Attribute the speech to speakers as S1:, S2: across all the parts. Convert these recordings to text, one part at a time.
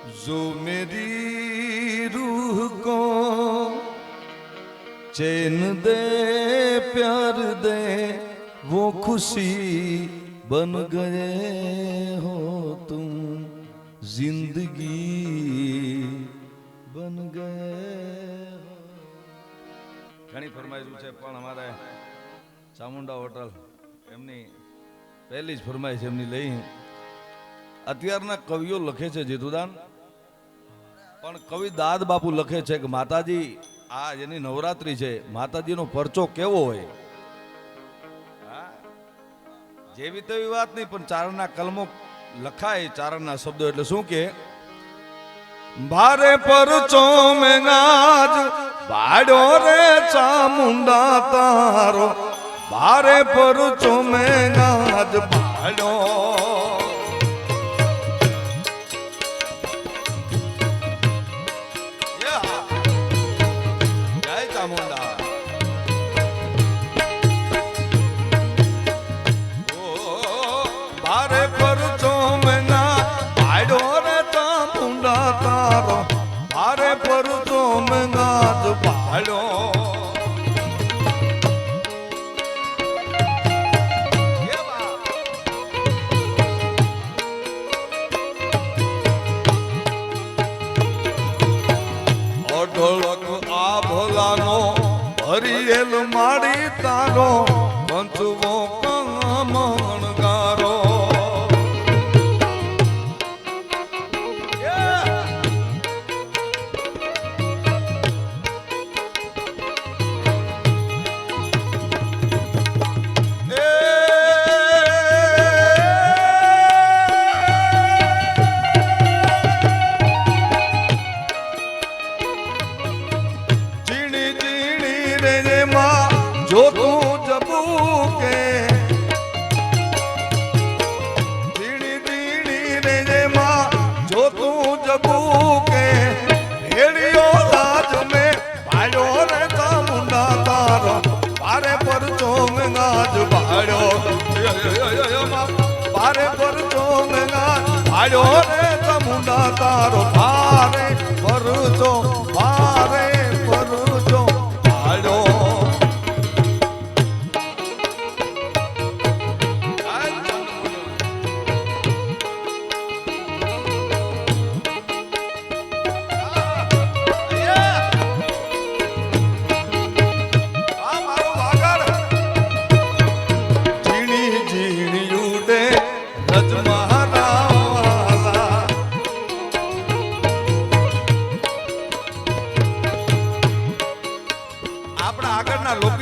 S1: जो मेरी रूह को चैन दे प्यार दे वो खुशी बन गए हो तुम जिंदगी बन गए हो। ઘણી ફરમાઈશ છે પણ અમારે ચામુંડા હોટલ એમની પહેલી જ ફરમાઈશ એમની લઈ અત્યારના કવિઓ લખે છે જેતુદાન પણ કવિ દાદ બાપુ લખે છે કે માતાજી આ જેની નવરાત્રી છે માતાજીનો પરચો કેવો હોય જેવી તેવી વાત નહીં પણ ચારણના કલમો લખાય ચારણના શબ્દો એટલે શું કે ભારે પરચો મેનાજ ભાડો રે ચામુંડા તારો ભારે પરચો મેનાજ ભાડો હરિયેલ માડી તારો પંચવો કમણગારો जो तू जबू के दीनी दीनी रे माँ जो तू जबू के भेड़ियो लाज में भाड़ो रे चामुंडा तारो बारे पर में गाज भाड़ो बारे पर में गाज भाड़ो रे चामुंडा तारो बारे पर भाड़ो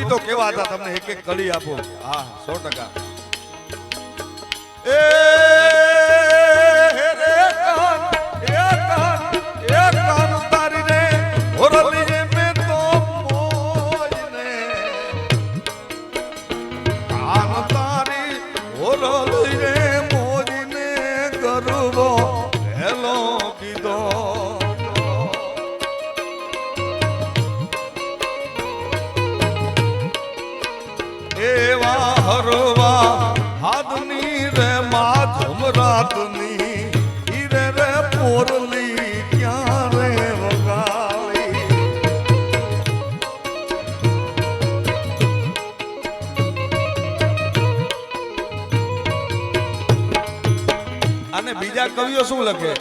S1: તો કેવા હતા તમને એક એક કડી આપો હા 100% એ કાન તારી રે ઓરલી રે મે તો મોજને કાન તારી ઓરલી રે મોજને ગરબો હેલો કીધો એવા હરવા હાદની રે માધમ રાતની હીરે રે પોરલી ક્યાં રે વગાડી અને બીજા કવિઓ શું લખે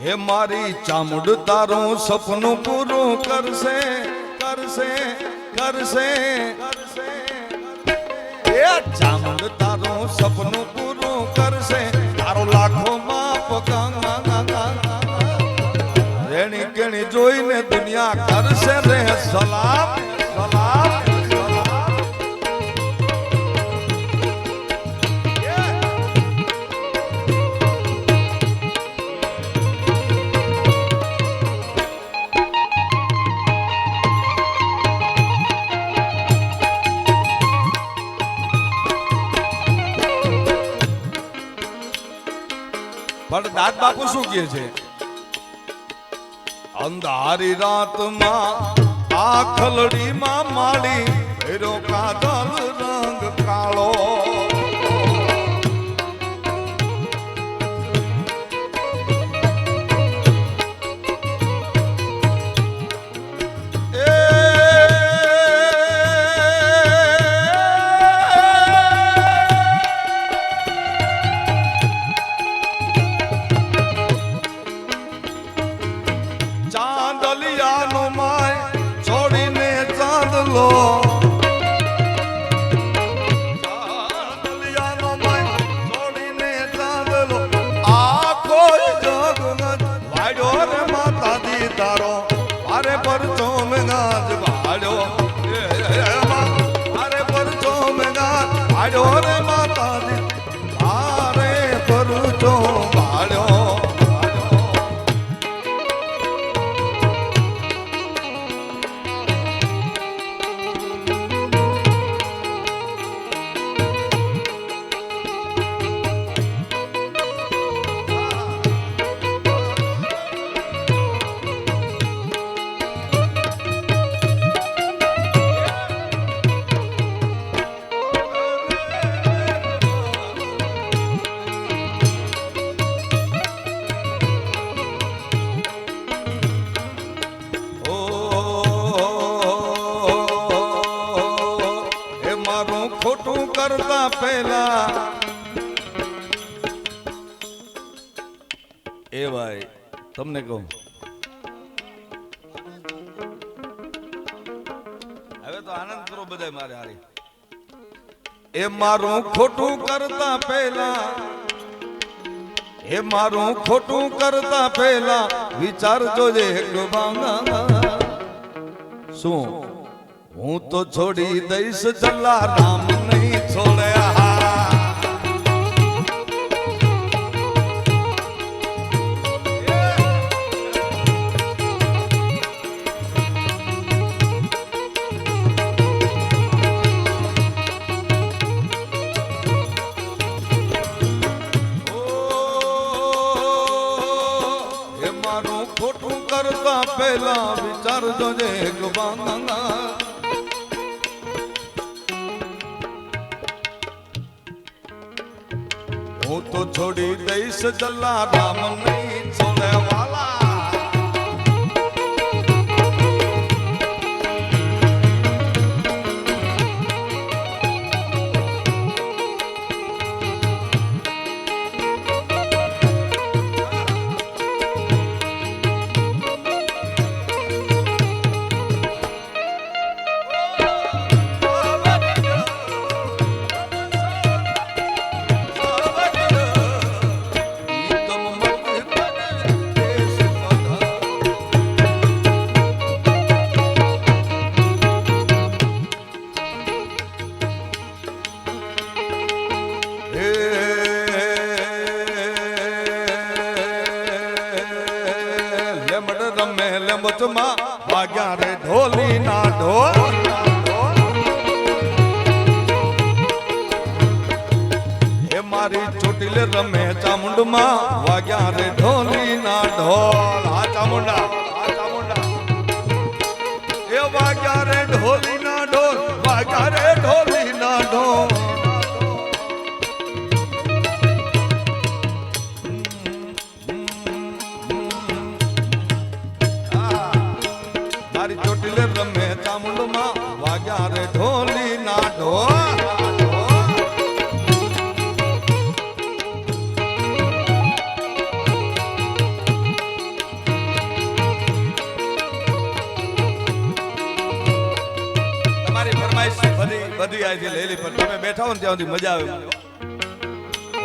S1: હે મારી ચામુંડ તારું સપનું પૂરું કરશે કરશે કરશે એ ચામુંડ તારું સપનું પૂરું કરશે તારો લાખો માપ રેણી કેણી જોઈને દુનિયા કરશે રે સલામ સલામ પણ દાદ બાપુ શું કહે છે અંધારી રાતમાં આ ખલડીમાં માડી ફેરો કાજલ રંગ કાળો ભાડ્યો રે માતાજી મારે ભરૂચો ભાડ્યો ખોટું કરતા પહેલા એ ભાઈ તમને કહું હવે તો આનંદ કરો બધા મારે હારી એ મારું ખોટું કરતા પહેલા એ મારું ખોટું કરતા પહેલા વિચારજો જે શું હું તો છોડી દઈશ જલારામ નહીં છોડે એ મારું ખોટું કરતા પહેલા વિચારજો જે હું તો છોડી દઈશ જલારામ નહીં છોડે વાલા લેમચમાં વાગ્યા રે ઢોલી ના ઢોલ એ મારી ચોટીલે રમે ચામુંડમાં વાગ્યા રે ઢોલી ના ઢોલ આ ચામુંડા એ વાગ્યા રે ઢોલી ના ઢોલ વાગ્યા રે ઢોલી ના ઢોલ ચોટીલે રમે ચામુંડમાં વાગ્યા રે ઢોલી ના ઢોલ તમારી ફરમાઈશ બધી આથી લેલી પણ તમે બેઠા હો ને ત્યાં સુધી મજા આવે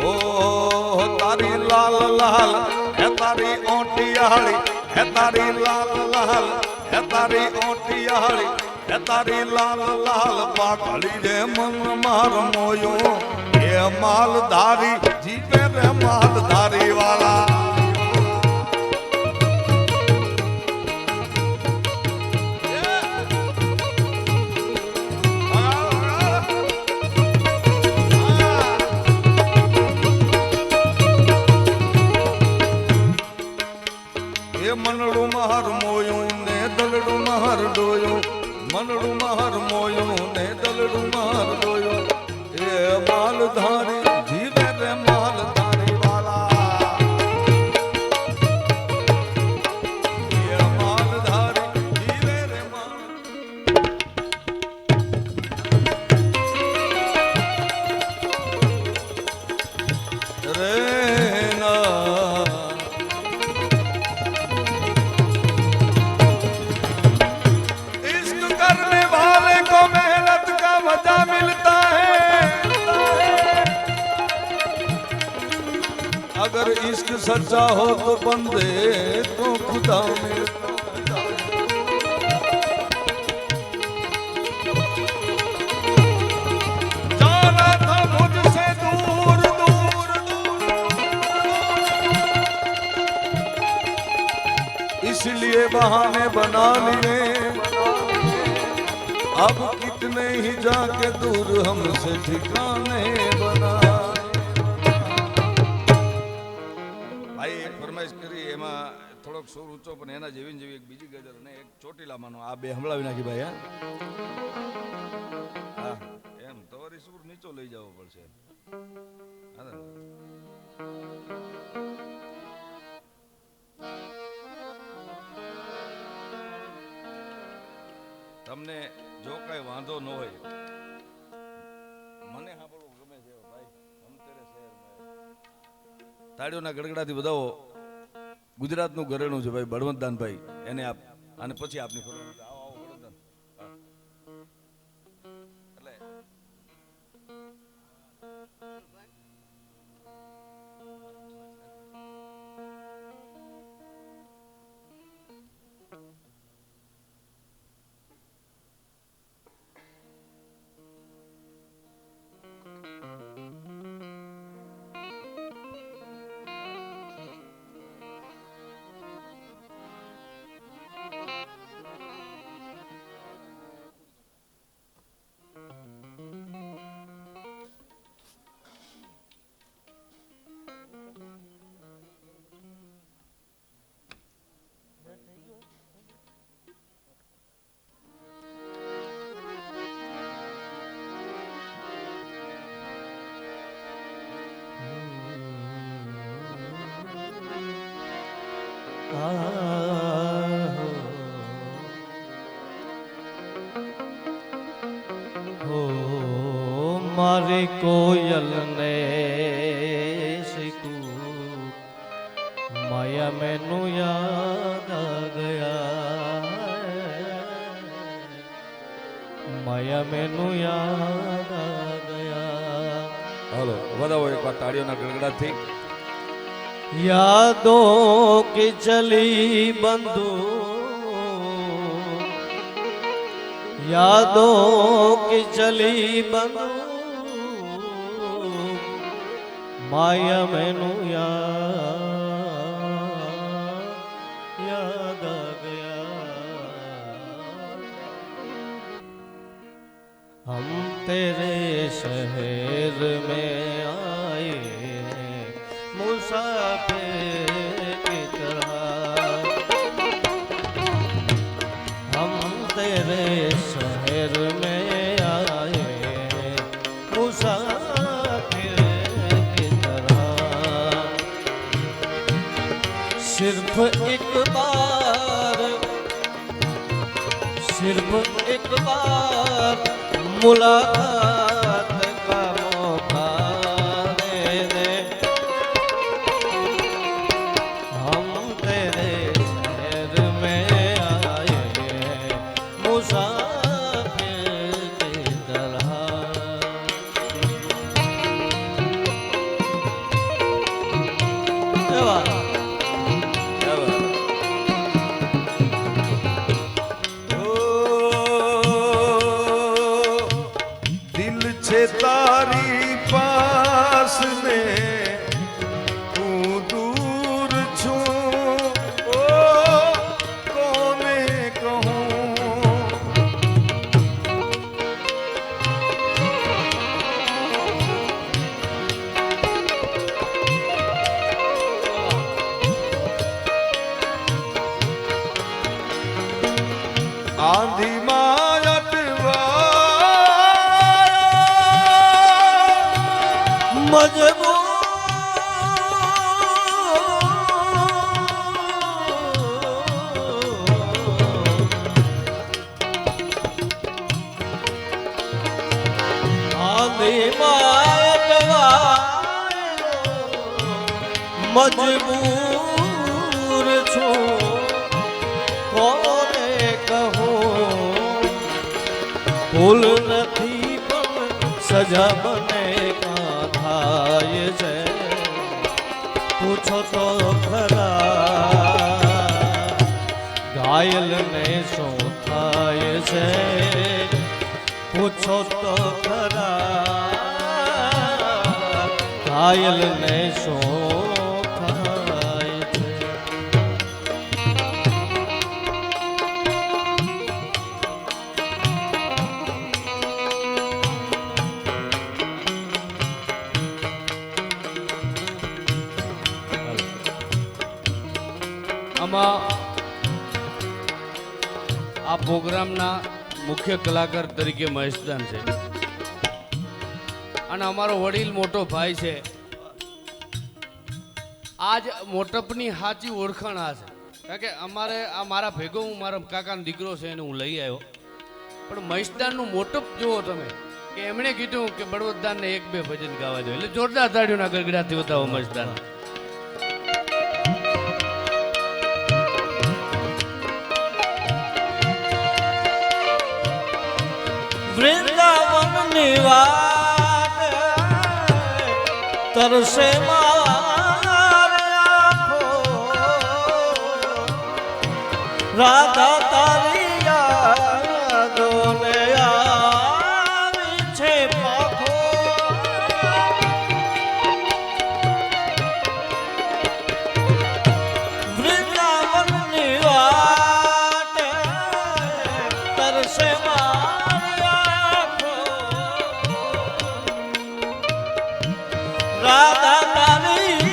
S1: ઓ તારી લાલ લાલ હે તારી ઓટિયાળી હે તારી લાલ લાલ હે તારી ઓટિયાળી હે તારી લાલ લાલ પાઘડી રે મન માર મોયો એ માલધારી જીવે રે માલધારી વાલા મનડું મહર મોયું ને દલડું મહર ડોયું મનડું મહર મોયું ને દલડું મહર ડોયું એ માલધારી જીવે રે માલધારી વાલા એ માલધારી જીવે રે રે अगर इश्क सच्चा हो तो बंदे को खुदा मिलता जाना था इसलिए बहाने बना लिए, अब कितने ही जाके दूर हमसे ठिकाने बना। भाई एक फरमाइश કરી એમાં થોડોક સુર ઊંચો પણ એના જેવી જેવી એક બીજી ગઝલ અને એક ચોટીલામાંનો આ બે હમણાવી નાખી ભાઈ હા એમ તમારી સુર નીચો લઈ જવો પડશે તમને જો કઈ વાંધો ન હોય મને સાંભળવું ગમે છે ભાઈ અંતરે શહેરમાં તાળીઓના ગડગડાથી બધાઓ ગુજરાતનું ઘરેણું છે ભાઈ બળવંતદાનભાઈ એને આપ અને પછી આપની ફરમાઈશ આવો આવો બળવંતદાન એટલે
S2: મારી કોયલ ને શીખું માયા મેનું યાદ આ ગયા માયા મેનું યાદ આ ગયા
S1: હાલો વધાવો એક વાર તાળીઓના ગડગડાથી
S2: यादों की चली बंधु यादों की चली बंधु माया मैनू याद आ गया हम तेरे शहर में आए मुसाफिर की तरह हम तेरे शहर में आए मुसाफिर की तरह सिर्फ एक बार मुलाकात का मौका दे दे हम तेरे शहर में आए मुसाफिर की तरह
S1: तारी पास में तू दूर छू ओ कोने कहूँ आंधी
S2: मजबूर छो कोने कहूँ भूल नहीं पण सजा बने का थाय છે पूछो तो खरा घायल ने शो थाय છે पूछो तो खरा घायल ने शो
S3: એમાં આ પ્રોગ્રામના મુખ્ય કલાકાર તરીકે મહેશદાન છે અને અમારો વડીલ મોટો ભાઈ છે. આજ મોટપની સાચી ઓળખાણ આ છે, કારણ કે અમારે આ મારા ભેગો હું મારા કાકાનો દીકરો છે એને હું લઈ આવ્યો, પણ મહેશદાનનું મોટપ જુઓ તમે કે એમણે કીધું કે બળવતદાનને એક બે ભજન ગાવા જોઈએ, એટલે જોરદાર તાળીઓના ગડગડાથી બતાવો મહેશદાન.
S2: વૃંદાવન ની વાત તરસે મારે આંખો, રાધા તારી યાદોને આવી છે પાખો. વૃંદાવન ની વાત તરસે રાધા તારી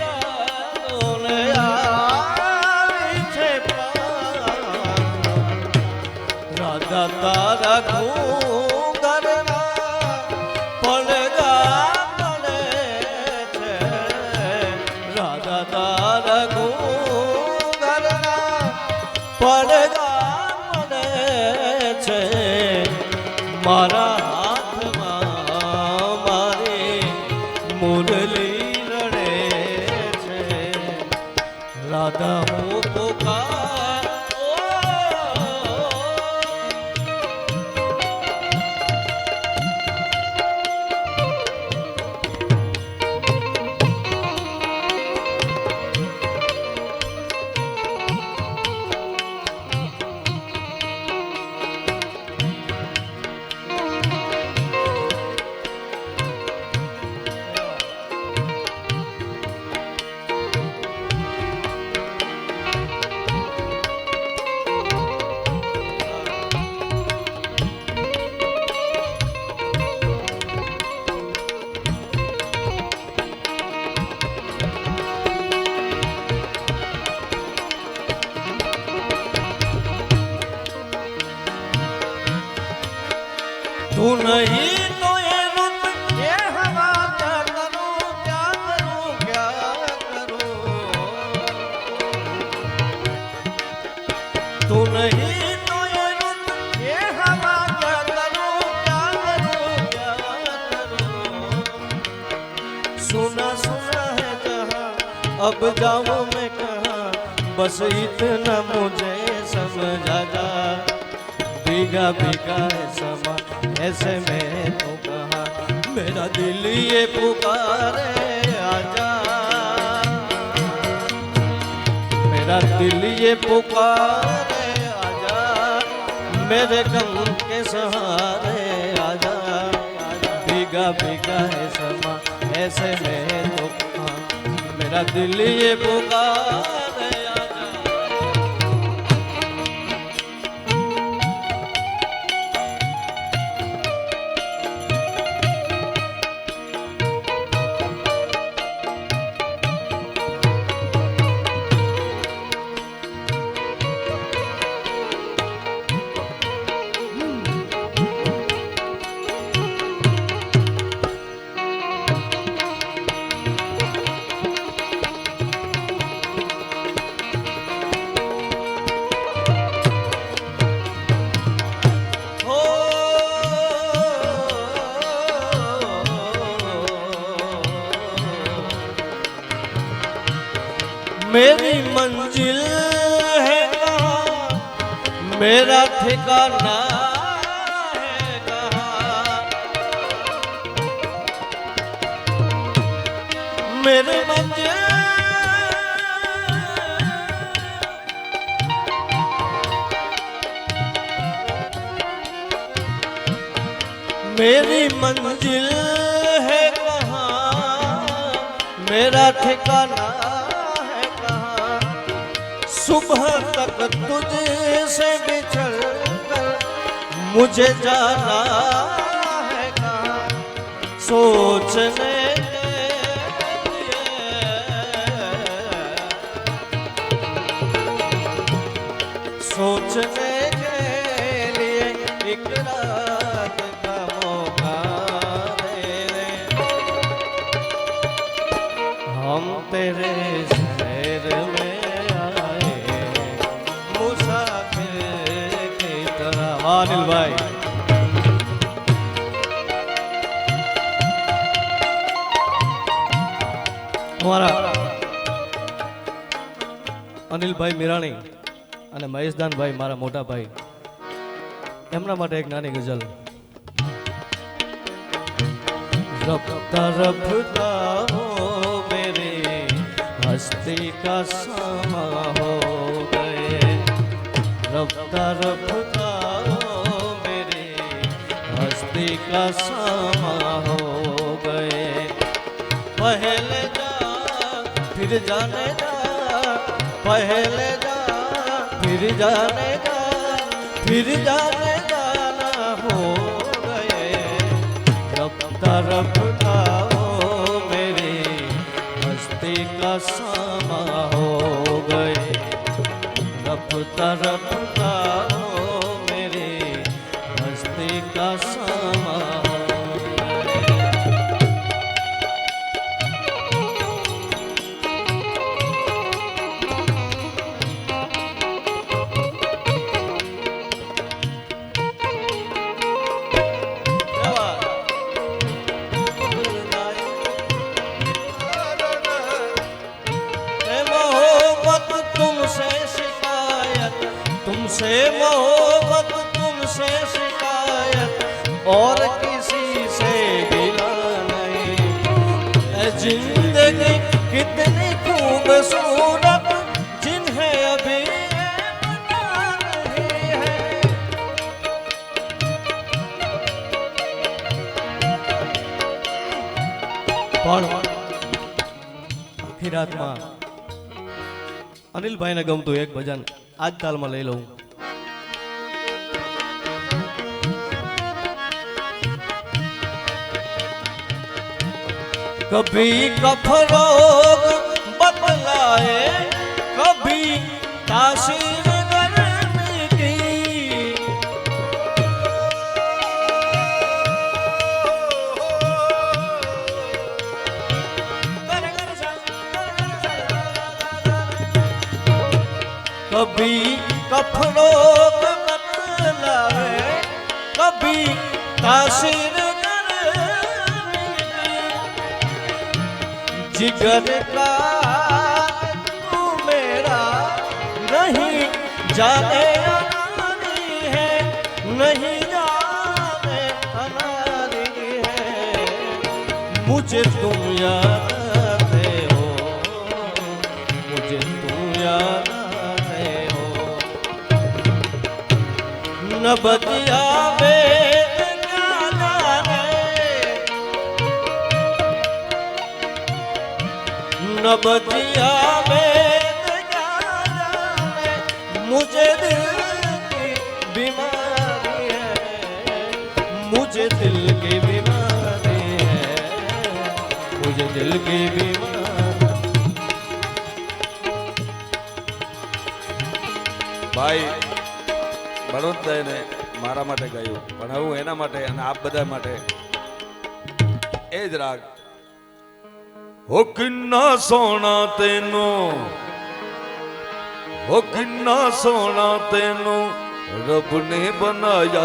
S2: યાદોને આવી છે રાધા તારા ઘૂંઘરના પડઘા પડે છે, રાધા તારા ઘૂંઘરના પડઘા પડે છે, મારા મુરલી રડે છે, રાધા હું પુકાર. તું નહીં તો એ રૂપ એ હવા કરું, ક્યાં કરું. તું નહીં તો એ રૂપ એ હવા કરું, ક્યાં કરું. सुना सुना है जहाँ अब जाऊँ मैं कहाँ, बस इतना मुझे समझा जा. भीगा भीगा है समा ऐसे में तो कहा, मेरा दिल ये पुकारे आजा, मेरा दिल ये पुकारे आजा, मेरे गम के सहारे आजा. भीगा भीगा है समा ऐसे में तो कहा, मेरा दिल ये पुकारे आजा. मेरी मंजिल है कहाँ, मेरा ठिकाना है कहाँ. मेरी मंजिल मेरी मंजिल है कहाँ, मेरा ठिकाना है कहाँ. सुबह तक तुझसे बिछड़ कर मुझे जाना है कहाँ. सोचने के लिए तेरे शहर में आए मुसाफिर की तरह। अनिल भाई हमारा અનિલભાઈ મીરાણી અને મહેશદાનભાઈ મારા મોટા ભાઈ એમના માટે એક નાની ગઝલ। રફતા રફતા હો મેરે હસ્તી કા સમા હો ગયે રફતા રફતા હો મેરે હસ્તી કા સમા હો ગયે पहले जा फिर जाने जा पहले जा फिर जाने जाना हो गए रफ्ता रफ्ता हो मेरी हस्ती का समा हो गए रफ्ता रफ्ता हो मेरी हस्ती का समा हो तुमसे मोहब्बत तुमसे शिकायत और किसी से गिला नहीं जिंदगी कितनी खूबसूरत जिन्हें अभी पता नहीं है પણ આખી રાતમાં અનિલભાઈને ગમતું એક ભજન આજ તાલમાં લઈ લઉં। कभी कफरोग बतलाए कभी तासीर गर्मी की कभी कफरोग बतलाए कभी तासीर जिगर का तू मेरा नहीं जाने अनारी है नहीं जाने अनारी है मुझे तुम याद आते हो मुझे तुम याद आते हो न बतिया न बतिया मुझे दिल की बीमारी है मुझे दिल की बीमारी है मुझे दिल की बीमारी।
S1: ભાઈ બળવંતભાઈને મારા માટે ગાયું પણ હું એના માટે અને આપ બધા માટે એ જ રાગ हो किन्ना सोना तेनू हो किन्ना सोना तेनू रब ने बनाया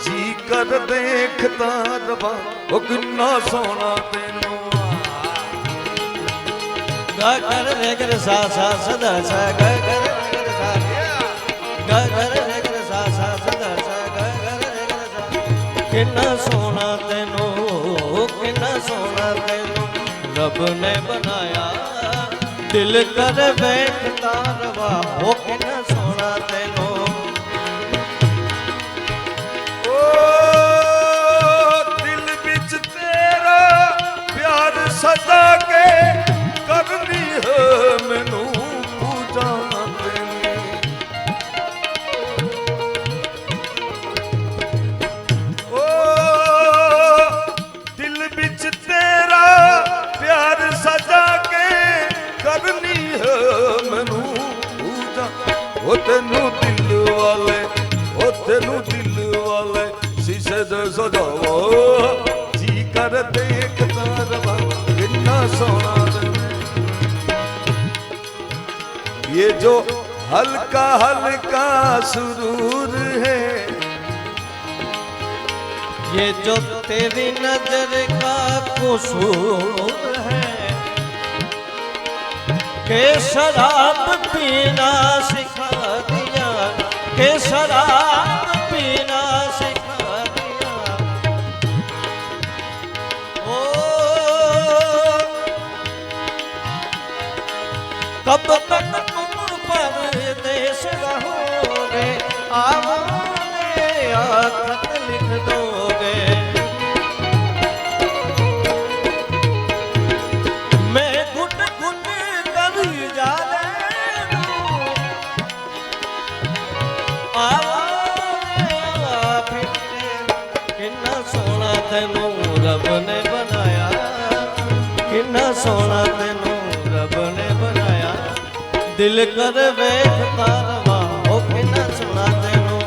S1: जी कर देखता रबा हो किन्ना सोना तेनू
S2: गा कर रे कर सा सा सदा सा गा कर रे कर सा गा कर रे कर सा सा सदा सा गा कर रे कर सा किन्ना सोना तेनू किन्ना सोना तेनू रब ने बनाया दिल कर बैठता रवा हो के न सोना तेनो
S1: ओ दिल बिच तेरा प्यार सदा के करनी है मैनू पूजा तेरी ओ दिल बिच तेरा प्यार सजा के करनी है मैनू पूजा ओ तेनू दिल वाले शीशे दे सजावा जी कर देखता रवा किन्ना सोना ये जो हल्का हल्का सुरूर है,
S2: ये जो तेरी नजर का कसूर है, के शराब पीना सिखा दिया, के शराब पीना सिखा दिया। ओ कब तक तुम परदेश रहोगे, आओगे या खत लिख दोगे। मैं घुट घुट कर जाने दूं, आओगे या फिर कितना सोना तेनू रब ने बनाया, कितना सोना तेनू रब ने बनाया। दिल कर वेखता रवा ओ कितना सोना तेनू।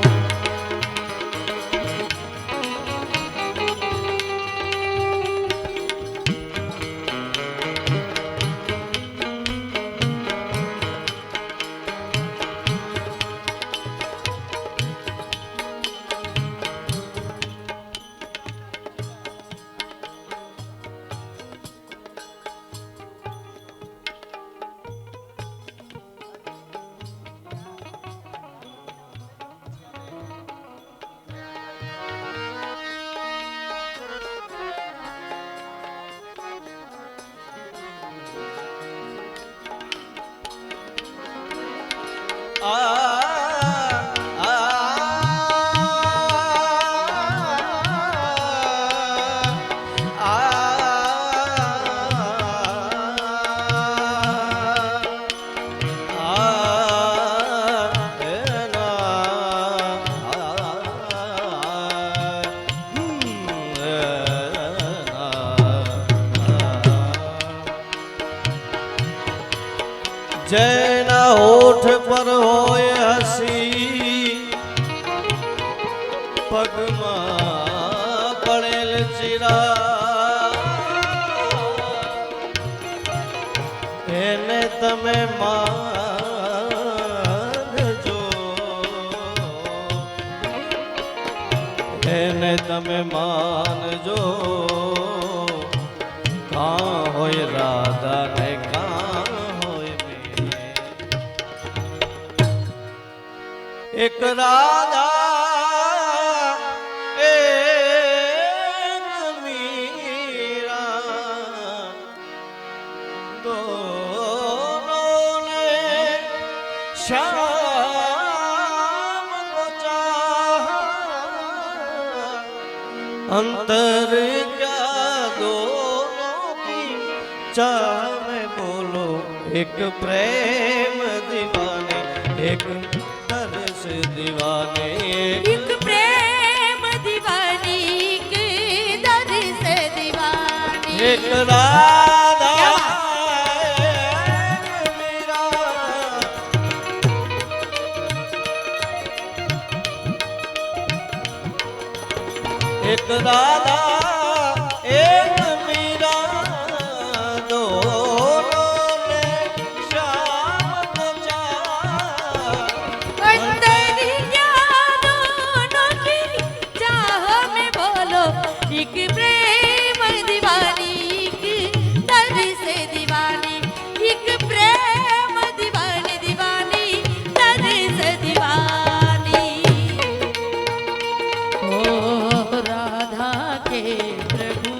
S2: जैना होठ पर होय हसी, पगमा पड़ेल चिरा, એને તમે માનજો, એને તમે માનજો। કાં હોય રાધા ને કાં હોય મેં, એક રાધા એક મીરા, दोनों ने श्याम को चाहा, अंतर क्या दोनों की चाह में बोलो। एक प्रेम दीवाने, एक तरस दीवाने,
S4: एक प्रेम दीवानी के दर से दीवानी।
S2: एक राधा एक राधा एक मीरा, दोनों ने श्याम को चाहा,
S4: अंतर क्या दोनों की चाह में बोलो। एक प्रेम दीवानी की दर से दीवानी, एक प्रेम दीवानी दीवानी दर से दीवानी। ओ राधा के प्रभु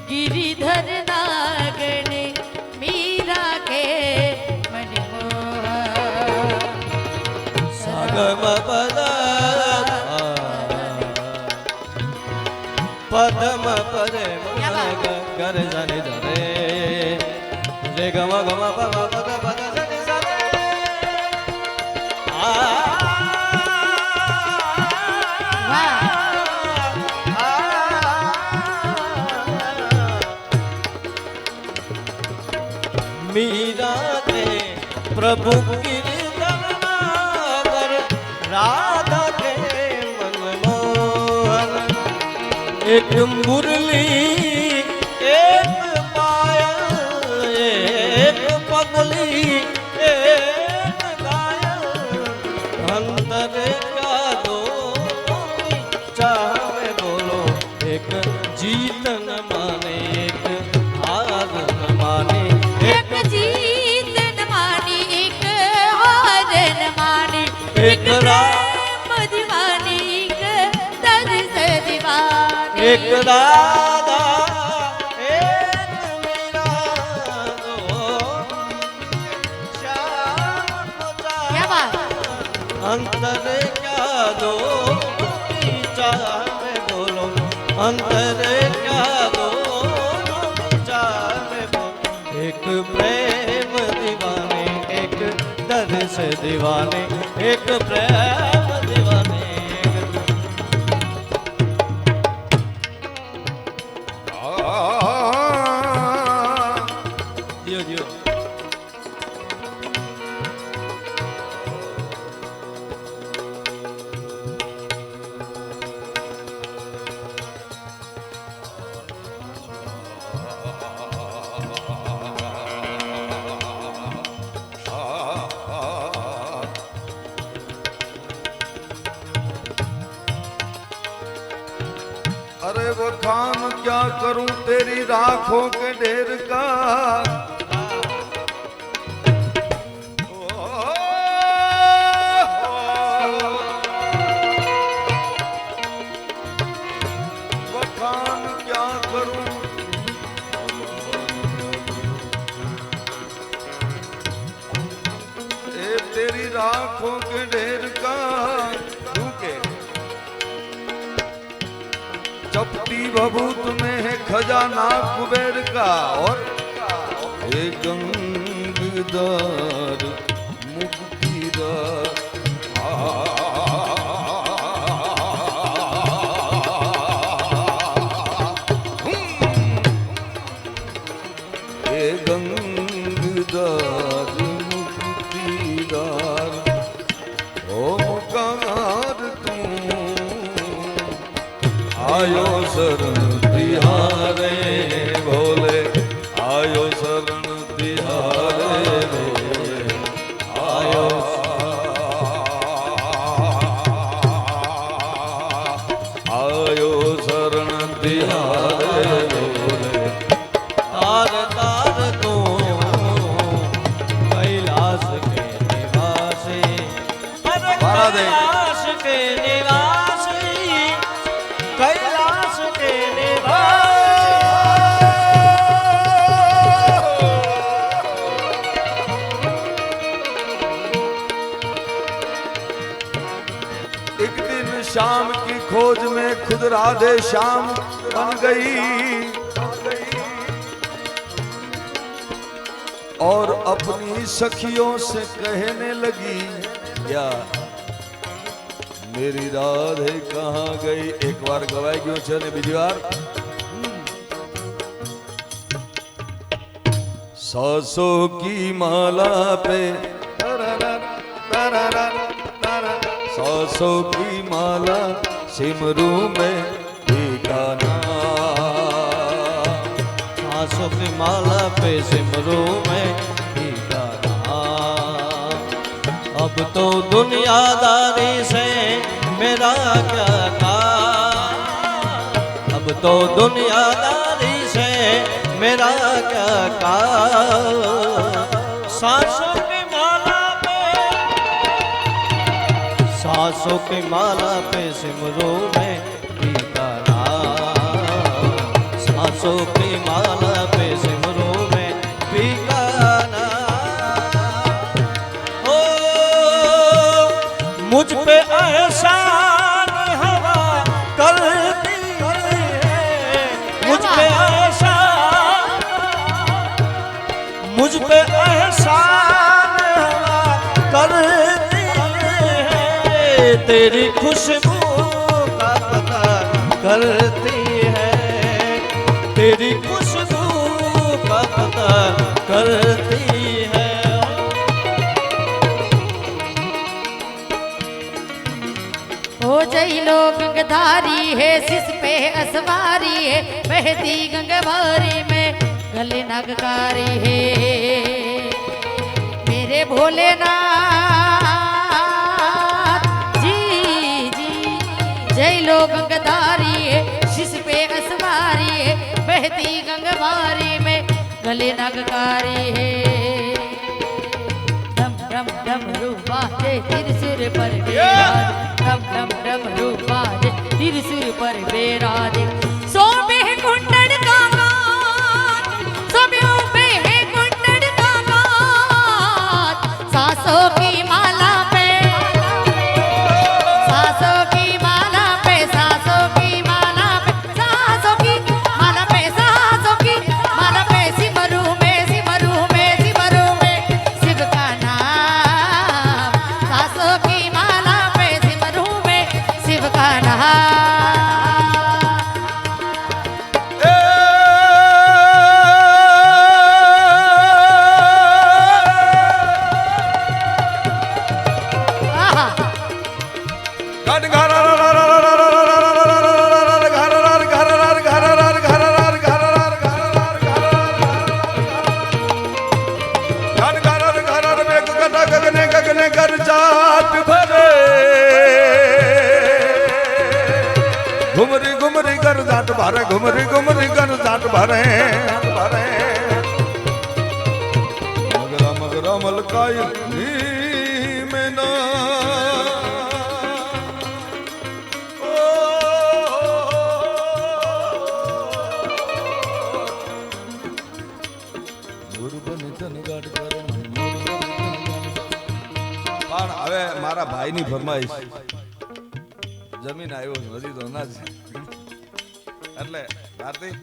S4: गिरिधर नागण, मीरा के मनमोहन।
S2: सागम पद पदम परे गर जनि धरे, रे गम गम पद पद पद जनि सरे। मीरा के प्रभु गिरधर नागर, राधा के मनमोहन। एक मुरली एक पायल, एक पगली एक एक जीत न माने एक हार न माने
S4: एक जीत न मानी एक हार न मानी
S2: एक
S4: प्रेम दीवानी एक दर्द दीवानी
S2: एक राधा एक मीरा दो श्याम
S4: क्या बात
S2: अंतर क्या दो में बोलो अंतर क्या दो में बोलो एक प्रेम दीवाने एक दर्द दीवाने एक प्रेम दीवाने जियो जियो
S1: अरे वो काम क्या करूं तेरी राखों के ढेर का वो काम क्या करूं ए तेरी राखों के ढेर का चपटी भभूत में है खजाना कुबेर का और एक गंगदार मुक्तिदार एक गंगदार मुक्तिदार ओमकार तू आयो शरण तिहारे भोले आयो शरण तिहारे भोले आयो आयो शरण तिहारे भोले
S2: तार तार तो कैलाश के निवासी अरे कैलाश के निवासी कैलाश के
S1: एक दिन शाम की खोज में खुद राधे श्याम बन गई और अपनी सखियों से कहने लगी क्या मेरी राधे कहाँ गई एक बार गवाई गयो છે ને બીજી વાર सासों की माला पे सासों की माला सिमरू में ठिकाना
S2: सांसों की माला पे सिमरू में ठिकाना अब तो दुनियादारी से मेरा क्या काम अब तो दुनियादारी से मेरा क्या काम सांसों की माला पे सांसों की माला पे सिमरू में ठिकाना सांसों की माला पे सिमरू में ठिकाना ओ मुझ पे एहसान हवा करती है मुझ पे एहसान मुझ पे एहसान हवा करती है तेरी खुशबू का पता करती है तेरी खुशबू का पता करती है
S4: हो जैलो गंगधारी है सिस पे असवारी है बहती गंगभारी में गले नगकारी है मेरे भोलेनाथ जी जी जैलो गंगधारी है सिस पे बहती गंगवारी में गले नगकारी है डम डम डम रूपा जे त्रिशूल पर विराजे डम डम डम रूपा जे त्रिशूल पर विराजे सोबे कुंडल का सासों की माला पे सासों की माला पे सासों की माला पे सासों की माला पे सासों की माला पे सिमरू में सिमरू में सिमरू में शिव का नाम सासों की माला पे सिमरू में शिव का नाम
S1: घुमरी घुमरी कर जाट भरे घुमरी घुमरी कर जाट भरे मगरा मगरा मलकाई में ना પણ હવે મારા ભાઈની ફરમાઈશ જમીન આવ્યો છું હજી તો અનાજ એટલે ભારતી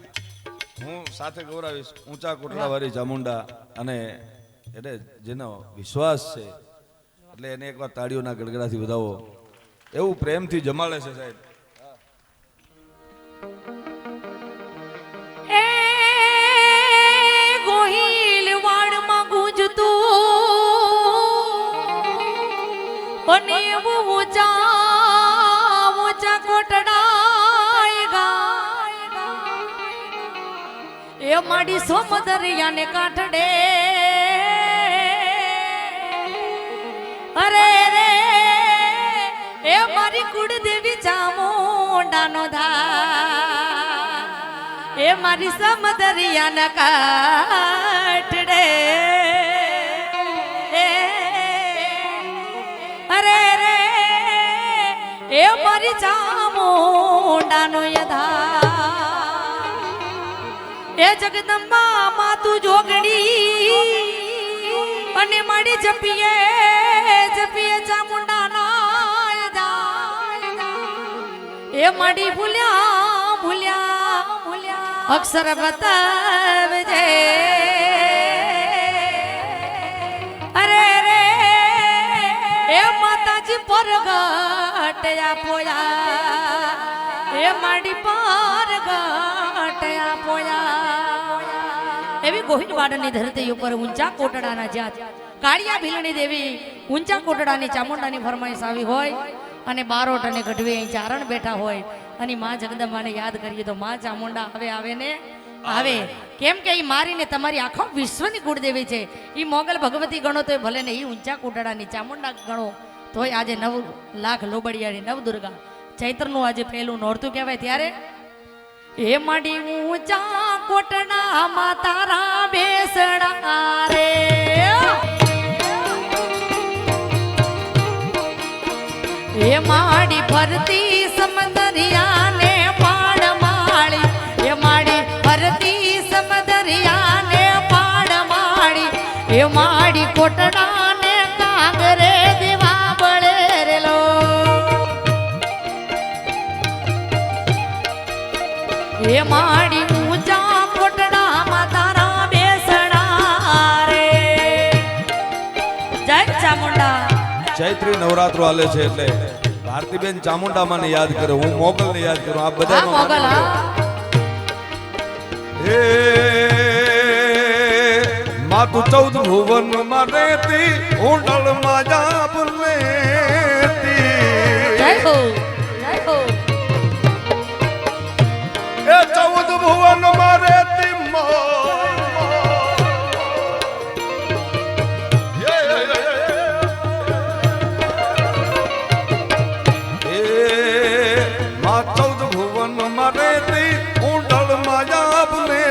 S1: હું સાથે ગૌરાવીશ ઊંચા કોટડાવાળી ચામુંડા અને એટલે જેનો વિશ્વાસ છે એટલે એને એકવાર તાળીઓના ગડગડાથી વધાવો એવું પ્રેમથી જમાડે છે સાહેબ
S4: એ ગોહિલવાડમાં ગુંજતું અને એવું ઊંચા ઊંચા કોટડાય ગાય એ માડી સોમદરિયાને કાંઠડે અરે રે એ મારી કુળદેવી ચામુંડાનો ધા એ મારી સમદરિયાના કાંઠડે અરે રે એ મારી ચામુંડાનો યધા એ જગદંબા માતું જોગણી અને મારી જપીએ જપીએ ચામુંડાના યધા એ મારી ભૂલ્યા ભૂલ્યા ભૂલ્યા અક્ષર બતાવજે અરે રે એ માતાજી પરગટ આપોયા એ માડી પરગટ આપોયા એવી ગોહિલવાડની ધરતી ઉપર ઊંચા કોટડાના જાત કાળિયા ભીલણી દેવી ઊંચા કોટડાની ચામુંડાની ફરમાઈશ આવી હોય અને બારોટ અને ગઢવી અહીં ચારણ બેઠા હોય અને માં જગદંબાને યાદ કરીએ તો માં ચામુંડા આવે ને આવે કેમ કે ઈ મારીને તમારી આખો વિશ્વની કુળદેવી છે ઈ મોગલ ભગવતી ગણો તો ભલે ને ઈ ઊંચા કોટડાની ચામુંડા ગણો તોય આજે 9 લાખ લોબડિયાની નવદુર્ગા ચૈત્રનું આજે પહેલું નોરતું કહેવાય ત્યારે એ માડી ઊંચા કોટડામાં તારા બેસડા રે એ માડી ફરતી સમદરિયાને પાડ માળી એ માડી ફરતી સમદરિયાને પાડ માળી એ માડી કોટડાને કાંગરે દેવા બળે રેલો એ માડી ઊંચા કોટડામાં તારા બેસણા રે જય ચામુંડા
S1: ચૈત્રી નવરાત્રો હાલે છે એટલે ભારતીબેન ચામુંડામાને યાદ કરે હું મોગલને યાદ કરું આ બધા
S4: મોગલ
S1: હે માતું 14 ભુવન માં રહેતી ઊંડળ માં જા ભૂલેતી
S4: જય હો જય હો
S1: એ 14 ભુવન માં રહેતી માં 14 ભુવન માં રહેતી ઊંડળ માં જા ભૂલે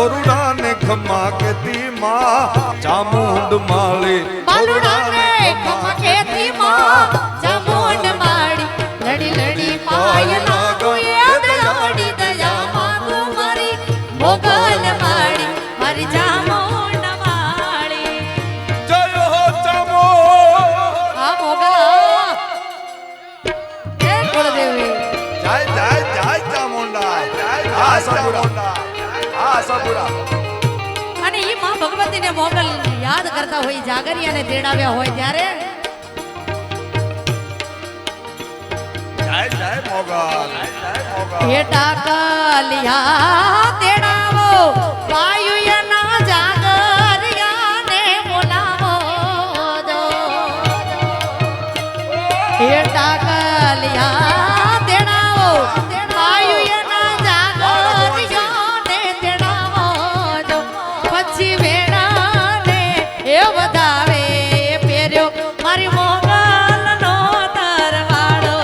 S1: ગોરુડા ને ખમા કેતી માં ચામુંડ માળી
S4: બાલુડા રે ખમકેતી માં ચામુંડ માળી લડી લડી પાય લાગુ એ દયાળી દયા માંગુ મારી મોગલ માળી મારી ચામુંડ માળી
S1: જય હો ચામો
S4: આ મોગલ એ કુળદેવી
S1: જય જય જય ચામુંડા જય ચામુંડા આ સબુરા
S4: અને ઈ માં ભગવતીને મોગલ યાદ કરતા હોય જાગરિયાને તેડાવ્યા હોય ત્યારે
S1: જય જય મોગલ જય મોગલ
S4: ભેટા કલિયા તેડાવો વાયુયના જાગરિયાને બોલાવો દો ભેટા કલિયા તેડાવો વાયુયના જાગરિયાને તેડાવો દો પછી વેણાને એ વધાવે એ પહેર્યો મારી મોગલનો તરવાડો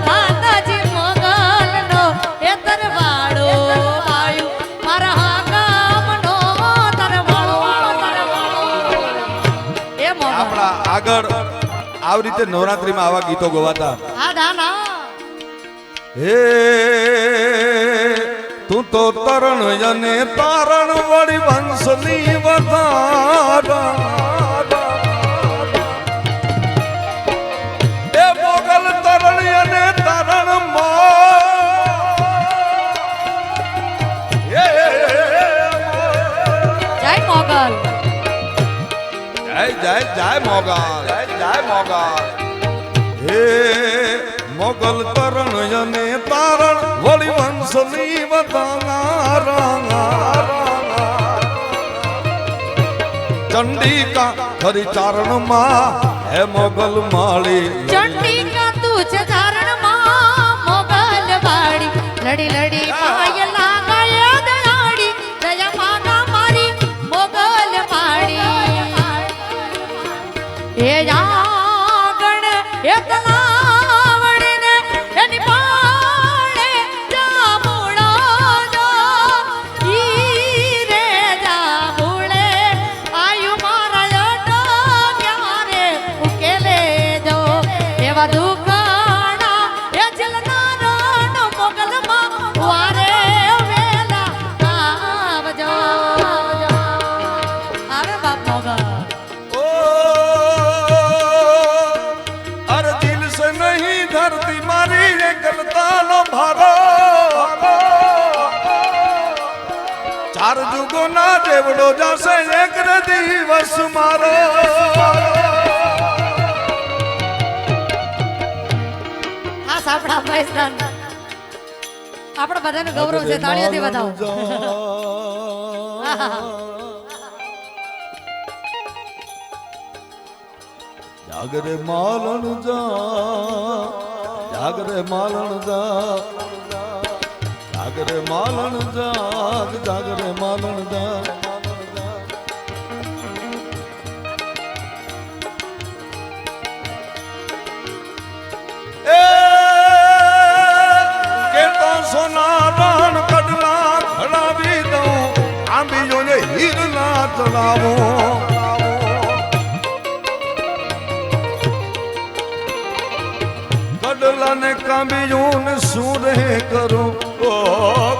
S4: માતાજી મોગલનો એ તરવાડો વાયુ મારા ગામનો તરવાડો એ મોગલ
S1: આપણા આગળ આવી રીતે નવરાત્રીમાં આવા ગીતો ગવાતા
S4: આ દાના
S1: હે તું તો તરણ અને તારણ વળી વંશની વધારા એ મોગલ તરણ અને તારણ
S4: જય મોગલ
S1: જય જય જય મોગલ જય જય મોગલ હે મોગલ તરણ અને તારણ વળી વંશની વધારા ચંડિકા ખરી ચારણમાં હે મોગલ માળી
S4: ચંડિકા તું છે ચારણમાં મોગલ વાળી લડી લડી પાય લાગાય દયાળી દયા માગા મારી મોગલ વાળી એ આગણ એ તલાવડીને એની પાળે જામુળો જો ઈ રે જામુળે આયુ મારા અડો ક્યારે ઉકેલે જો એવા દુકાણા એ જલનારણ મોગલમાં વારે વેલા આવજો આવે બાપ મોગલ
S1: ओ अरे दिल से नहीं धरती मारी एकलता नो भारो चार जुगो ना देवड़ो जासे एक दिवस मारो
S4: આ સાપડા મહેશદાન આપણા બધાનું ગૌરવ છે તાળીઓથી વધાવો
S1: જાગરે માલણ જા જાગરે માલણ જા જાગરે માલણ જાગ જાગરે માલણ જા એ કે તો સોના રણ કડલા ખડાવી દઉં આંબીઓને હીરના ચડાવું કડલાને કાંબીયું શું રહે કરું ઓ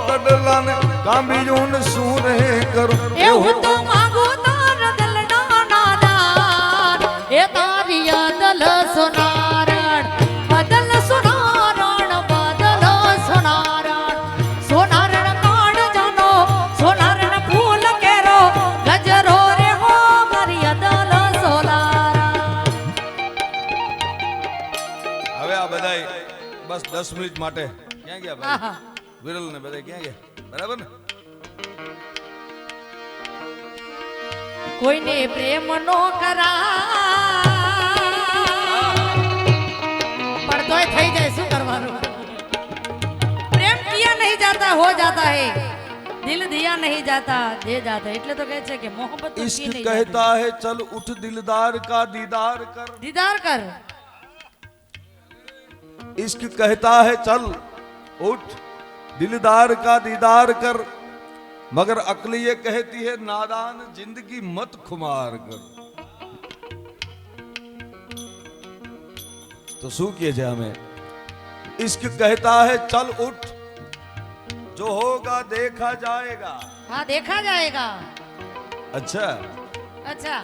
S1: કડલાને કાંબીયું શું રહે કરું
S4: એવું તો માંગુ તાર દલના નાદાન એ તારી દલ સોનારણ બદલ સોનારણ બદલ સોનારણ સોનારણ કાળ જાનો સોનારણ ફૂલ કેરો ગજરો રે હો મારી દલ સોનારણ
S1: હવે આ બધાય બસ 10 મિનિટ માટે ક્યાં ગયા ભાઈ
S4: આહા
S1: વિરલ ને બધા ક્યાં ગયા બરાબર ને
S4: કોઈને પ્રેમ નો કરા પણ તોય થઈ જાય શું કરવાનું પ્રેમ કિયા નહીં જાતા હો જાતા હે દિલ दिया नहीं जाता दे जाता એટલે તો કહે છે કે મોહબ્બત તો
S1: इश्क
S4: की नहीं
S1: कहता है चल उठ दिलदार का दीदार कर
S4: दीदार कर
S1: इश्क कहता है चल उठ दिलदार का दीदार कर मगर अक्ल ये कहती है नादान जिंदगी मत खुमार कर। तो शू किए जाए हमें? इश्क कहता है चल उठ, जो होगा देखा जाएगा।
S4: हाँ देखा जाएगा।
S1: अच्छा
S4: अच्छा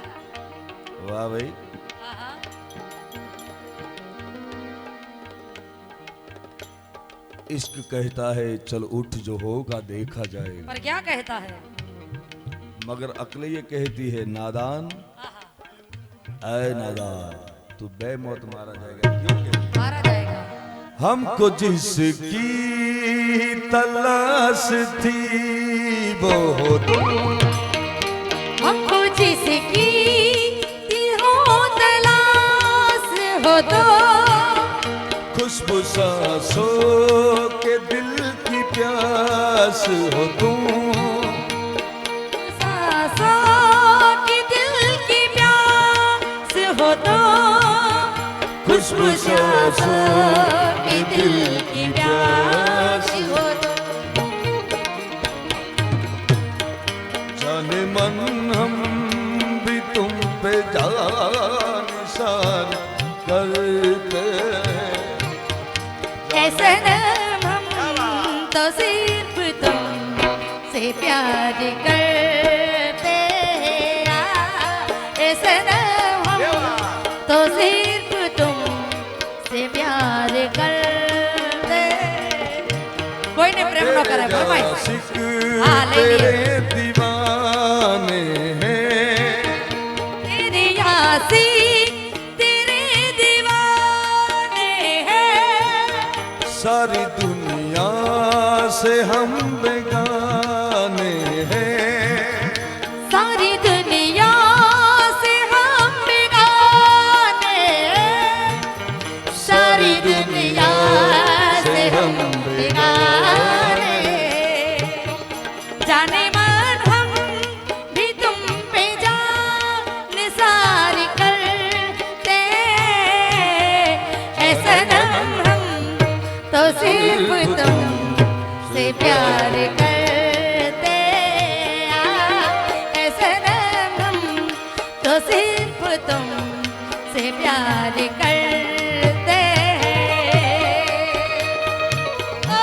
S1: वाह भाई।
S4: हाँ, हाँ।
S1: इश्क कहता है चल उठ, जो होगा देखा जाएगा।
S4: पर क्या कहता है?
S1: मगर अक्ल ये कहती है नादान, ऐ नादान तू बेमौत मारा जाएगा। क्यों कहती?
S4: मारा जाएगा।
S1: हमको जिसकी तलाश थी वो हो तुम,
S4: हमको जिसकी हो तलाश हो तो,
S1: खुशबू सांसों के दिल की प्यास हो तुम,
S4: सांसों की दिल की प्यास हो तो,
S1: खुशबू सांसों
S4: की दिल की प्यास हो तो।
S1: जाने मन हम भी तुम पे जान निसार करते,
S4: ऐसे हम तो सिर्फ तुम से प्यार करते हैं। ऐसे हम तो सिर्फ तुम से प्यार करते। कोई ने प्रेम न करे भाई।
S1: आशिक
S4: हाँ, ले लिए।
S1: तेरे दीवाने हैं,
S4: तेरी आशिक तेरे दीवाने हैं,
S1: सारी दुनिया से हम बेगाने हैं,
S4: सारी दुनिया से हम बेगाने हैं, सारी दुनिया से हम बेगाने हैं। जाने मन हम भी तुम पे जान सारी करते, ऐसा हम तो सिर्फ तुम से प्यार करते। ऐसा हम तो सिर्फ तुम से प्यार करते। ओ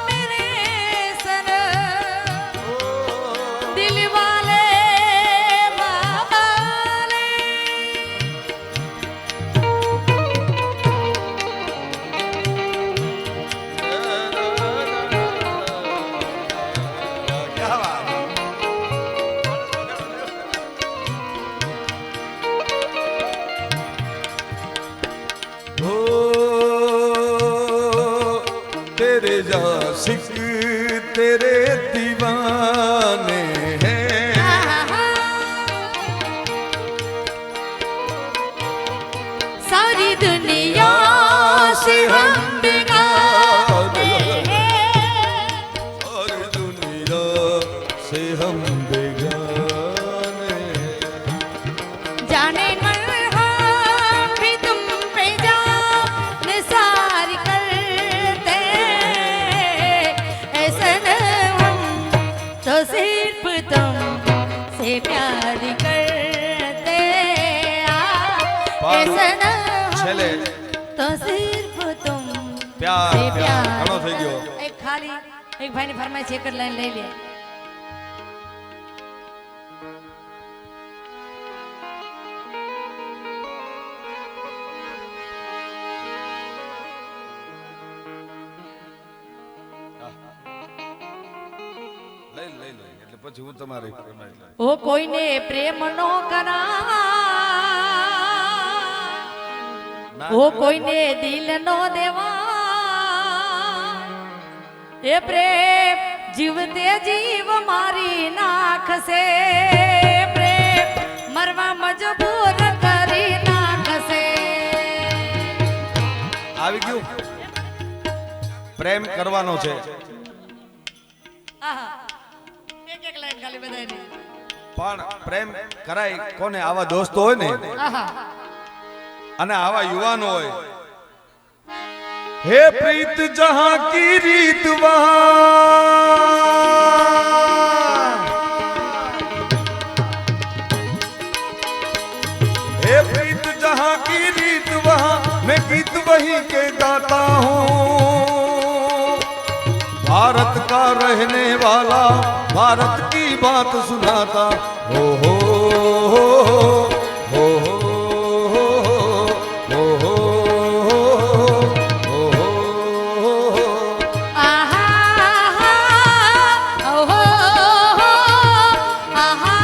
S4: मेरे सनम दिल वाले वाले,
S1: क्या बात है? ओ तेरे आशिक तेरे दीवाने हैं,
S4: सारी दुनिया से हम बेगाने हैं,
S1: और दुनिया से हम बेगाने हैं।
S4: जाने मन हम भी तुम पे जान सारी करते। ऐसा हम तो सिर्फ तुम से प्यार करते। ऐसा
S1: छेले
S4: तो सिर्फ तुम
S1: प्यार
S4: से
S1: प्यार ઘણો થઈ ગયો।
S4: એક ખાલી એક ભાઈની ફરમાઈશ એક જ લાઈન લઈ લે।
S1: લઈ લઈ લઈ એટલે પછી હું તમારી ફરમાઈશ લઈશ।
S4: ઓ કોઈને પ્રેમ નો કરા, ઓ કોઈને દિલ નો દેવા, એ પ્રેમ જીવતે જીવ મારી નાખશે, પ્રેમ મરવા મજબૂર કરી નાખશે।
S1: આવી ગયું પ્રેમ કરવાનો છે।
S4: આહા, એક એક લાઈન ખાલી બધાયની।
S1: પણ પ્રેમ કરાય કોને? આવા દોસ્તો હોય ને
S4: આહા,
S1: અને આવા યુવાનો હોય। हे प्रीत जहां की रीत वहां भारत का रहने वाला भारत की बात सुनाता हो हो हो हो हो हो हो हो हो
S4: आहा ओहो आहा